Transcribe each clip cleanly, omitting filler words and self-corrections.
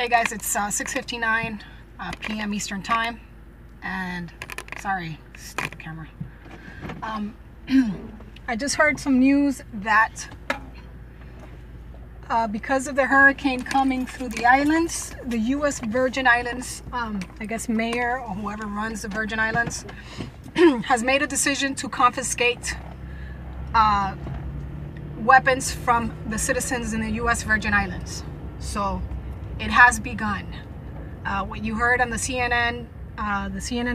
Hey guys, it's 6:59 p.m. Eastern Time, and sorry, stupid camera. I just heard some news that because of the hurricane coming through the islands, the U.S. Virgin Islands, I guess mayor or whoever runs the Virgin Islands, has made a decision to confiscate weapons from the citizens in the U.S. Virgin Islands. So it has begun. What you heard on the CNN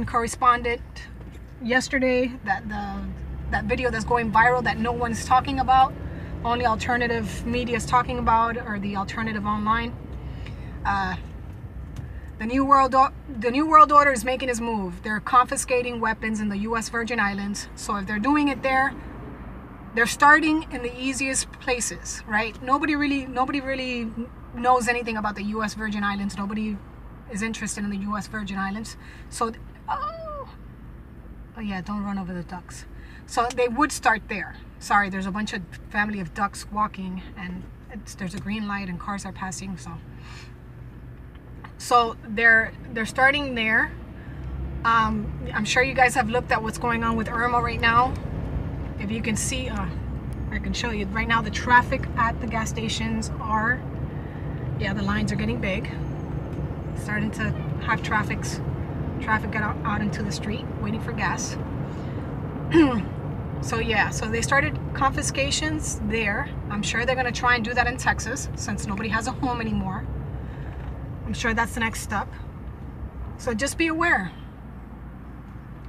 correspondent yesterday, that video that's going viral that no one's talking about, only alternative media is talking about, or the alternative online. The New World Order is making its move. They're confiscating weapons in the U.S. Virgin Islands. So if they're doing it there, they're starting in the easiest places, right? Nobody really knows anything about the U.S. Virgin Islands. Nobody is interested in the U.S. Virgin Islands. So, oh yeah, don't run over the ducks. So they would start there. Sorry, there's a bunch of family of ducks walking, and there's a green light and cars are passing. So they're starting there. I'm sure you guys have looked at what's going on with Irma right now. If you can see, I can show you right now the traffic at the gas stations are, the lines are getting big. Starting to have traffic get out into the street waiting for gas. So they started confiscations there. I'm sure they're going to try and do that in Texas since nobody has a home anymore. I'm sure that's the next step. So just be aware.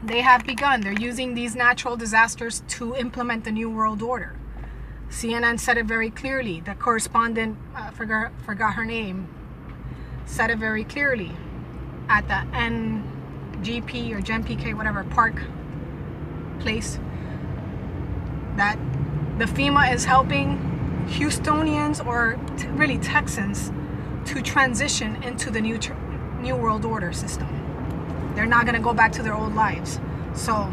They have begun. They're using these natural disasters to implement the New World Order. CNN said it very clearly. The correspondent, forgot her name, said it very clearly at the NGP or GenPK, whatever, park place, that the FEMA is helping Houstonians, or really Texans, to transition into the New World Order system. They're not going to go back to their old lives. So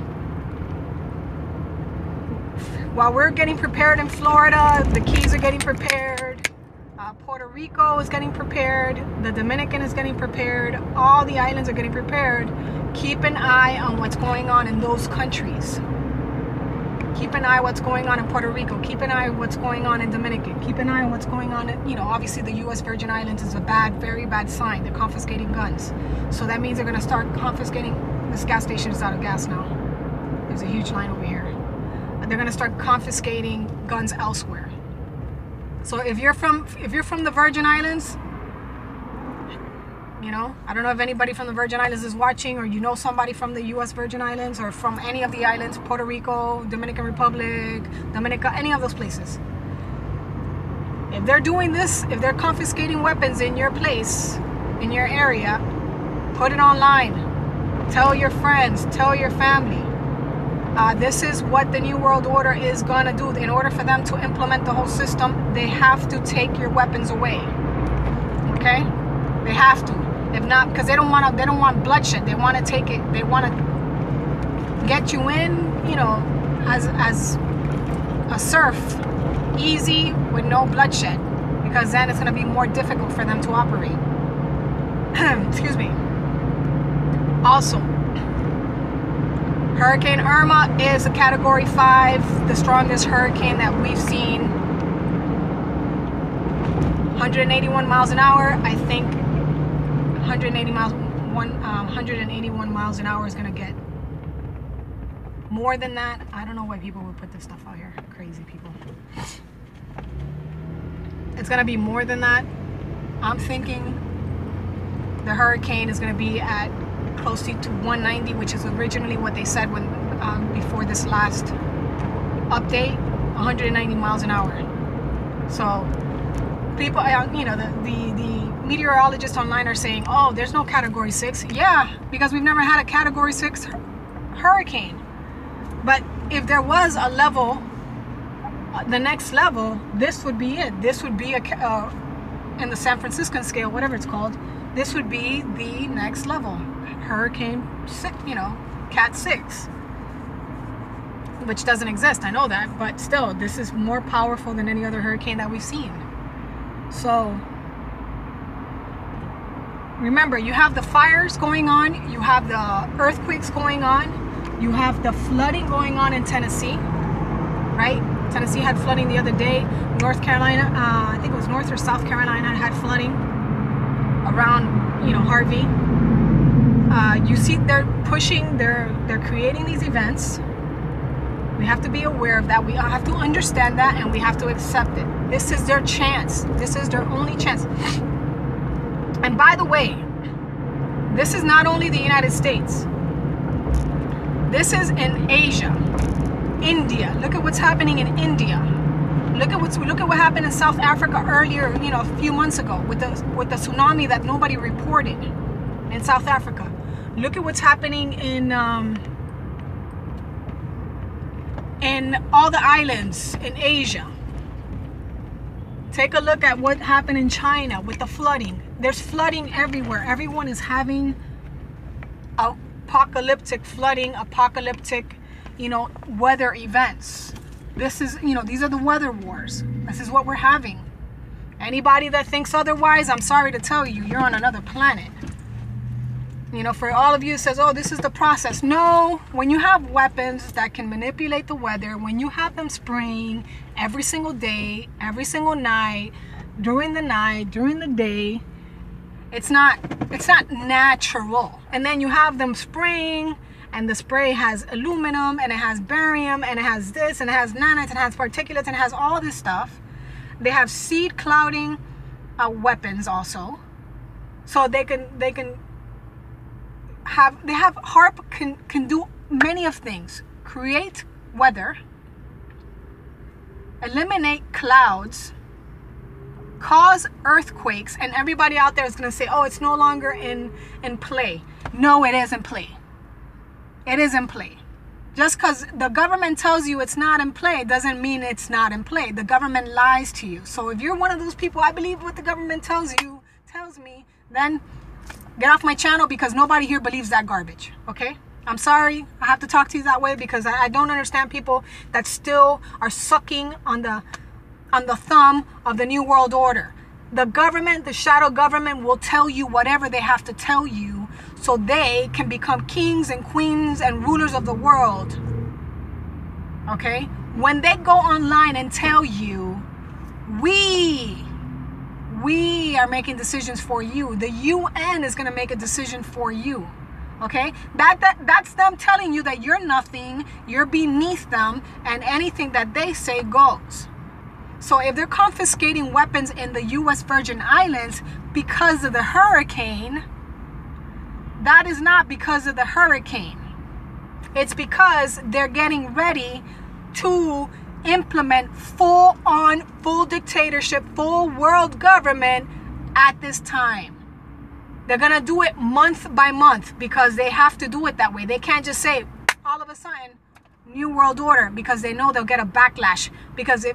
while we're getting prepared in Florida, the Keys are getting prepared, Puerto Rico is getting prepared, the Dominican is getting prepared, all the islands are getting prepared. Keep an eye on what's going on in those countries. Keep an eye on what's going on in Puerto Rico. Keep an eye on what's going on in Dominican. Keep an eye on what's going on in, obviously the U.S. Virgin Islands is a very bad sign. They're confiscating guns. So that means they're going to start confiscating. This gas station is out of gas now. There's a huge line over here. They're going to start confiscating guns elsewhere. So if you're from the Virgin Islands, I don't know if anybody from the Virgin Islands is watching, or somebody from the U.S. Virgin Islands, or from any of the islands, Puerto Rico, Dominican Republic, Dominica, any of those places. If they're doing this, if they're confiscating weapons in your place, in your area, put it online. Tell your friends, tell your family. This is what the New World Order is going to do. In order for them to implement the whole system, they have to take your weapons away. Okay? They have to. If not, because they don't want bloodshed. They want to take it. They want to get you in, as a serf, easy, with no bloodshed, because then it's going to be more difficult for them to operate. Excuse me. Also, Hurricane Irma is a Category 5, the strongest hurricane that we've seen. 181 miles an hour. I think 181 miles an hour is going to get more than that. I don't know why people would put this stuff out here. Crazy people. It's going to be more than that. I'm thinking the hurricane is going to be at close to 190, which is originally what they said when before this last update. 190 miles an hour. So people, the meteorologists online are saying, oh, there's no Category 6. Yeah, because we've never had a Category 6 hurricane. But if there was a level, the next level, this would be it. This would be in the San Franciscan scale, whatever it's called, this would be the next level. Hurricane 6, Cat 6. Which doesn't exist, I know that, but still, this is more powerful than any other hurricane that we've seen. So Remember, you have the fires going on, you have the earthquakes going on, you have the flooding going on in Tennessee, right? Tennessee had flooding the other day. North Carolina, I think it was North or South Carolina had flooding around, Harvey. You see, they're pushing, they're creating these events. We have to be aware of that. We have to understand that, and we have to accept it. This is their chance. This is their only chance. And by the way, this is not only the United States. This is in Asia, India. Look at what's happening in India. Look at what happened in South Africa earlier, a few months ago with the tsunami that nobody reported in South Africa. Look at what's happening in all the islands in Asia. Take a look at what happened in China with the flooding. There's flooding everywhere. Everyone is having apocalyptic flooding, apocalyptic, weather events. This is, these are the weather wars. This is what we're having. Anybody that thinks otherwise, I'm sorry to tell you, you're on another planet. For all of you who says, oh, this is the process. No, when you have weapons that can manipulate the weather, when you have them spraying every single day, every single night, during the day, it's not natural. And then you have them spraying, and the spray has aluminum, and it has barium, and it has this, and it has nanites, and it has particulates, and it has all this stuff. They have seed clouding weapons also. So they can HAARP can do many of things. Create weather, eliminate clouds, cause earthquakes, and everybody out there is going to say, oh, it's no longer in play. No, it is in play. It is in play. Just because the government tells you it's not in play doesn't mean it's not in play. The government lies to you. So if you're one of those people, I believe what the government tells me, then get off my channel, because nobody here believes that garbage. Okay? I'm sorry. I have to talk to you that way, because I don't understand people that still are sucking on the thumb of the New World Order. The government, the shadow government, will tell you whatever they have to tell you so they can become kings and queens and rulers of the world. Okay? When they go online and tell you, we are making decisions for you. The UN is going to make a decision for you. Okay? That's them telling you that you're nothing, you're beneath them, and anything that they say goes. So if they're confiscating weapons in the U.S. Virgin Islands because of the hurricane, that is not because of the hurricane. It's because they're getting ready to implement full dictatorship, full world government at this time. They're going to do it month by month because they have to do it that way. They can't just say all of a sudden New World Order, because they know they'll get a backlash. Because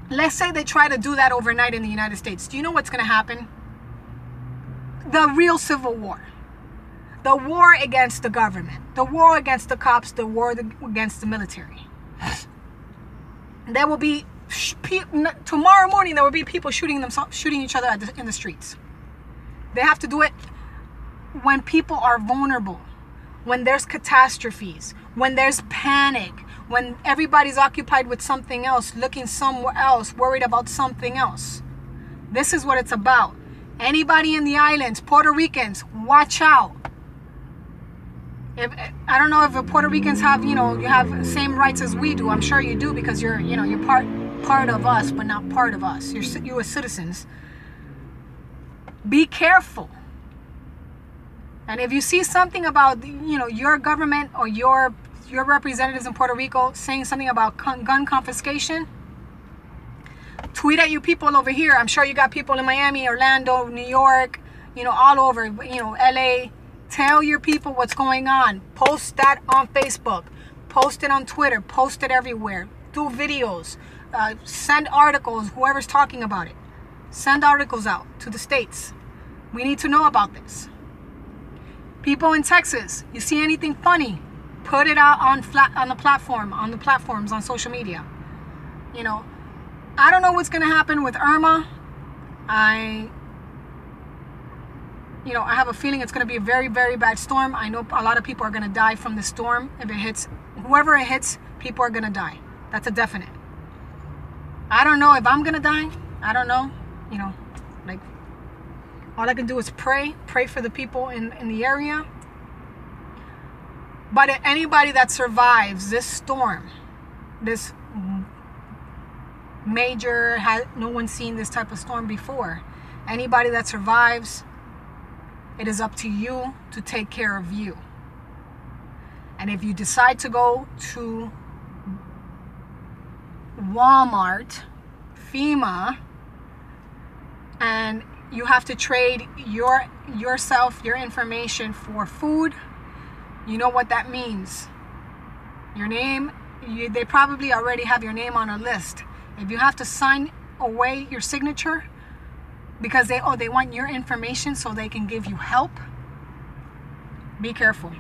let's say they try to do that overnight in the United States. Do you know what's going to happen? The real civil war. The war against the government. The war against the cops. The war against the military. There will be, tomorrow morning, there will be people shooting each other in the streets. They have to do it when people are vulnerable, when there's catastrophes, when there's panic, when everybody's occupied with something else, looking somewhere else, worried about something else. This is what it's about. Anybody in the islands, Puerto Ricans, watch out. I don't know if the Puerto Ricans have, you have the same rights as we do. I'm sure you do, because you're part of us, but not part of us. You're U.S. citizens. Be careful. And if you see something about, your government or your representatives in Puerto Rico saying something about gun confiscation, tweet at you people over here. I'm sure you got people in Miami, Orlando, New York, all over, LA. Tell your people what's going on. Post that on Facebook. Post it on Twitter. Post it everywhere. Do videos. Send articles, whoever's talking about it. Send articles out to the states. We need to know about this. People in Texas, you see anything funny, put it out on the platforms on social media. I don't know what's going to happen with Irma. you know, I have a feeling it's going to be a very, very bad storm. I know a lot of people are going to die from the storm. If it hits, whoever it hits, people are going to die. That's a definite. I don't know if I'm going to die. I don't know. You know, like, all I can do is pray for the people in the area. But anybody that survives this storm, this major, no one's seen this type of storm before. Anybody that survives, it is up to you to take care of you. And if you decide to go to Walmart, FEMA, and you have to trade yourself, your information for food, you know what that means. Your name, they probably already have your name on a list. If you have to sign away your signature because they want your information so they can give you help, be careful.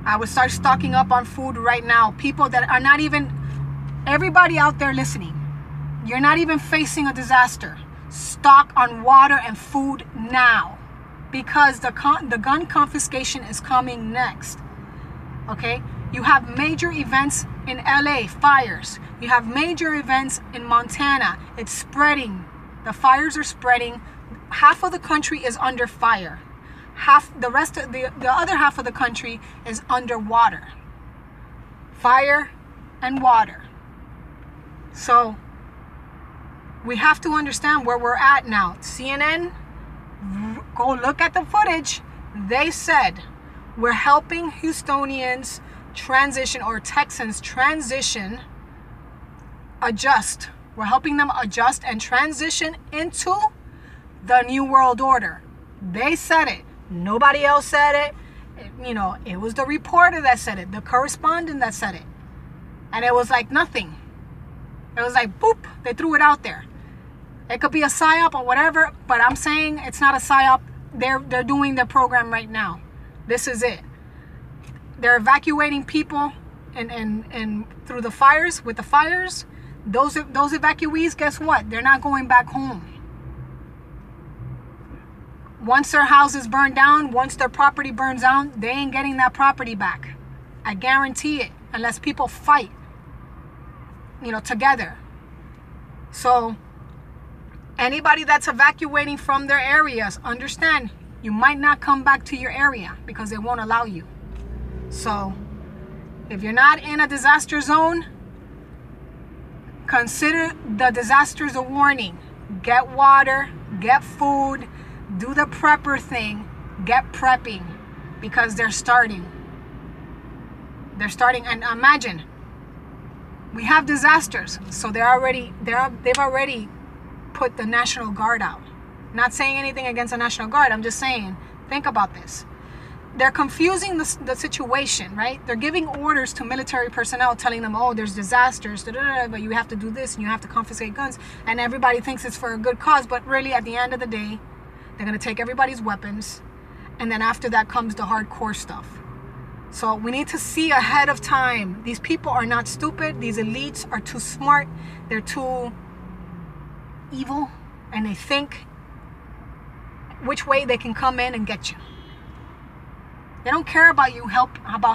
I would start stocking up on food right now. People that are not even, everybody out there listening, you're not even facing a disaster. Stock on water and food now, because the gun confiscation is coming next. Okay? You have major events in LA, fires. You have major events in Montana. It's spreading. The fires are spreading. Half of the country is under fire. The other half of the country is underwater. Fire and water. So we have to understand where we're at now. CNN, go look at the footage. They said we're helping Houstonians transition, or Texans transition, adjust. We're helping them adjust and transition into the New World Order. They said it. Nobody else said it. You know, it was the reporter that said it, the correspondent that said it. And it was like nothing. It was like, boop, they threw it out there. It could be a psyop or whatever, but I'm saying it's not a psyop. They're doing their program right now. This is it. They're evacuating people and through the fires, with the fires. Those evacuees, guess what? They're not going back home. Once their houses burn down, once their property burns down, they ain't getting that property back. I guarantee it, unless people fight, you know, together. So anybody that's evacuating from their areas, understand, you might not come back to your area because they won't allow you. So if you're not in a disaster zone, consider the disaster as a warning. Get water, get food, do the prepper thing, get prepping, because they're starting. They're starting, and imagine, we have disasters, so they've already put the National Guard out. Not saying anything against the National Guard, I'm just saying, think about this. They're confusing the situation, right? They're giving orders to military personnel, telling them, oh, there's disasters, but you have to do this and you have to confiscate guns, and everybody thinks it's for a good cause, but really at the end of the day, they're going to take everybody's weapons, and then after that comes the hardcore stuff. So we need to see ahead of time. These people are not stupid. These elites are too smart. They're too evil, and they think which way they can come in and get you. They don't care about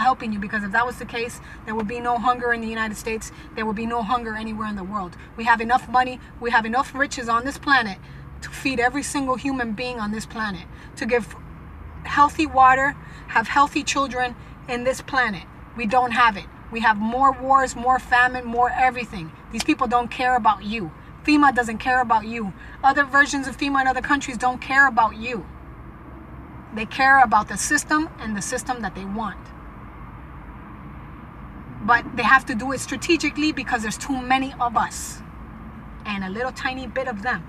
helping you, because if that was the case, there would be no hunger in the United States. There would be no hunger anywhere in the world. We have enough money. We have enough riches on this planet to feed every single human being on this planet, to give healthy water, have healthy children in this planet. We don't have it. We have more wars, more famine, more everything. These people don't care about you. FEMA doesn't care about you. Other versions of FEMA in other countries don't care about you. They care about the system and the system that they want. But they have to do it strategically, because there's too many of us and a little tiny bit of them.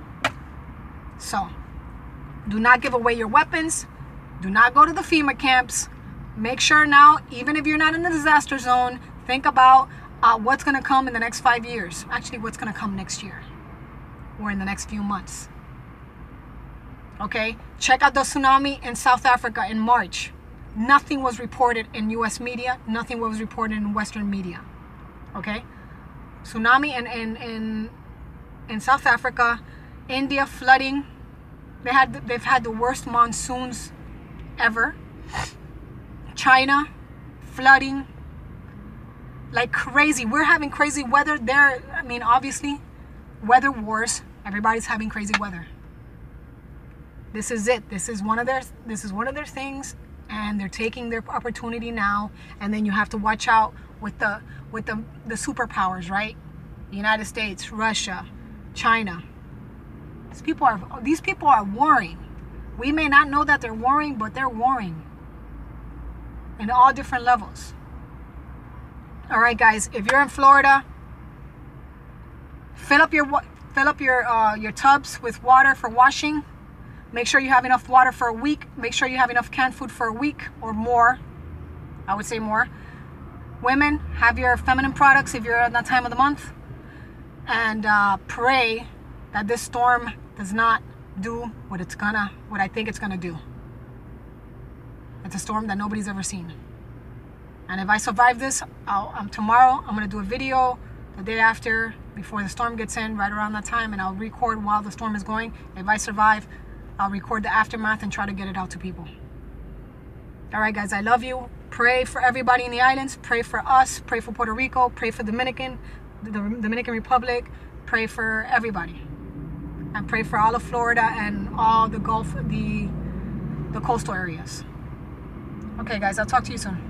So do not give away your weapons. Do not go to the FEMA camps. Make sure now, even if you're not in the disaster zone, think about what's going to come in the next 5 years. Actually, what's going to come next year or in the next few months. Okay? Check out the tsunami in South Africa in March. Nothing was reported in US media. Nothing was reported in Western media. Okay? Tsunami in South Africa. India flooding. They've had the worst monsoons ever. China, flooding like crazy. We're having crazy weather there. I mean, obviously, weather wars. Everybody's having crazy weather. This is it. This is one of their things, and they're taking their opportunity now. And then you have to watch out with the superpowers, right? The United States, Russia, China. These people are warring. We may not know that they're warring, but they're warring in all different levels. All right, guys, if you're in Florida, fill up your tubs with water for washing. Make sure you have enough water for a week. Make sure you have enough canned food for a week or more. I would say more. Women, have your feminine products if you're at that time of the month. And pray that this storm does not do what I think it's gonna do. It's a storm that nobody's ever seen. And if I survive this, tomorrow I'm gonna do a video the day after, before the storm gets in, right around that time, and I'll record while the storm is going. If I survive, I'll record the aftermath and try to get it out to people. All right, guys, I love you. Pray for everybody in the islands. Pray for us. Pray for Puerto Rico. Pray for the Dominican Republic. Pray for everybody. And pray for all of Florida and all the Gulf, the coastal areas. Okay, guys, I'll talk to you soon.